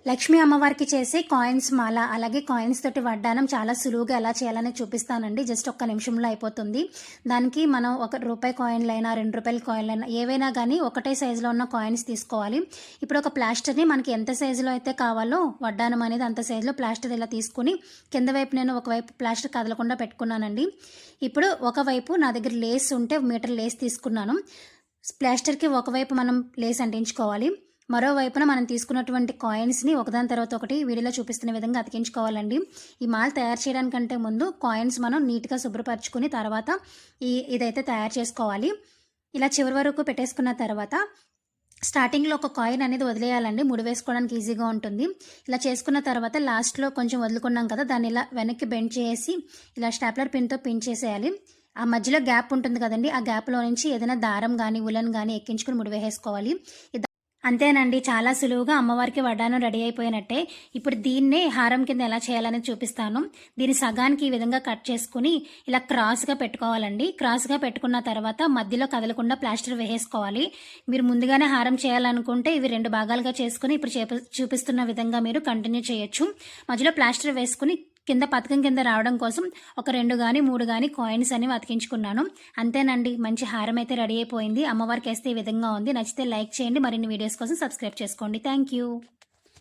లక్ష్మీ అమ్మవారికి చేసే కాయిన్స్ మాల అలాగే కాయిన్స్ తోటి వడ్డానం చాలా సులువుగా ఎలా చేయాలని చూపిస్తానండి. జస్ట్ ఒక్క నిమిషంలో అయిపోతుంది. దానికి మనం ₹1 కాయిన్లైనా ₹2 కాయిన్లైనా ఏవైనా కానీ ఒకటే సైజులో ఉన్న కాయిన్స్ తీసుకోవాలి. ఇప్పుడు ఒక ప్లాస్టర్ని మనకి ఎంత సైజులో అయితే కావాలో వడ్డానం అనేది అంత సైజులో ప్లాస్టర్ ఇలా తీసుకుని కింద వైపు నేను ఒకవైపు ప్లాస్టర్ కదలకుండా పెట్టుకున్నానండి. ఇప్పుడు ఒకవైపు నా దగ్గర లేస్ ఉంటే మీటర్ లేస్ తీసుకున్నాను. ప్లాస్టర్కి ఒకవైపు మనం లేస్ అంటించుకోవాలి. మరోవైపున మనం తీసుకున్నటువంటి కాయిన్స్ని ఒకదాని తర్వాత ఒకటి వీడియోలో చూపిస్తున్న విధంగా అతికించుకోవాలండి. ఈ మాల తయారు చేయడానికంటే ముందు కాయిన్స్ మనం నీట్గా శుభ్రపరచుకుని తర్వాత ఇదైతే తయారు చేసుకోవాలి. ఇలా చివరి వరకు పెట్టేసుకున్న తర్వాత స్టార్టింగ్లో ఒక కాయిన్ అనేది వదిలేయాలండి. ముడి వేసుకోవడానికి ఈజీగా ఉంటుంది. ఇలా చేసుకున్న తర్వాత లాస్ట్లో కొంచెం వదులుకున్నాం కదా, దాన్ని ఇలా వెనక్కి బెండ్ చేసి ఇలా స్టాప్లర్ పిన్తో పిన్ చేసేయాలి. ఆ మధ్యలో గ్యాప్ ఉంటుంది కదండి, ఆ గ్యాప్లో నుంచి ఏదైనా దారం కానీ ఉలన్ కానీ ఎక్కించుకుని ముడి వేసేసుకోవాలి. అంతేనండి, చాలా సులువుగా అమ్మవారికి వడ్డానం రెడీ అయిపోయినట్టే. ఇప్పుడు దీన్నే హారం కింద ఎలా చేయాలని చూపిస్తాను. దీన్ని సగానికి ఈ విధంగా కట్ చేసుకుని ఇలా క్రాస్గా పెట్టుకోవాలండి. క్రాస్గా పెట్టుకున్న తర్వాత మధ్యలో కదలకుండా ప్లాస్టర్ వేసేసుకోవాలి. మీరు ముందుగానే హారం చేయాలనుకుంటే ఇవి 2 భాగాలుగా చేసుకుని ఇప్పుడు చూపిస్తున్న విధంగా మీరు కంటిన్యూ చేయొచ్చు. మధ్యలో ప్లాస్టర్ వేసుకుని కింద పథకం కింద రావడం కోసం ఒక 2 కానీ 3 కానీ కాయిన్స్ అనేవి అతికించుకున్నాను. అంతేనండి, మంచి హారం అయితే రెడీ అయిపోయింది. అమ్మవారికి వేస్తే ఈ విధంగా ఉంది. నచ్చితే లైక్ చేయండి. మరిన్ని వీడియోస్ కోసం సబ్స్క్రైబ్ చేసుకోండి. Thank you.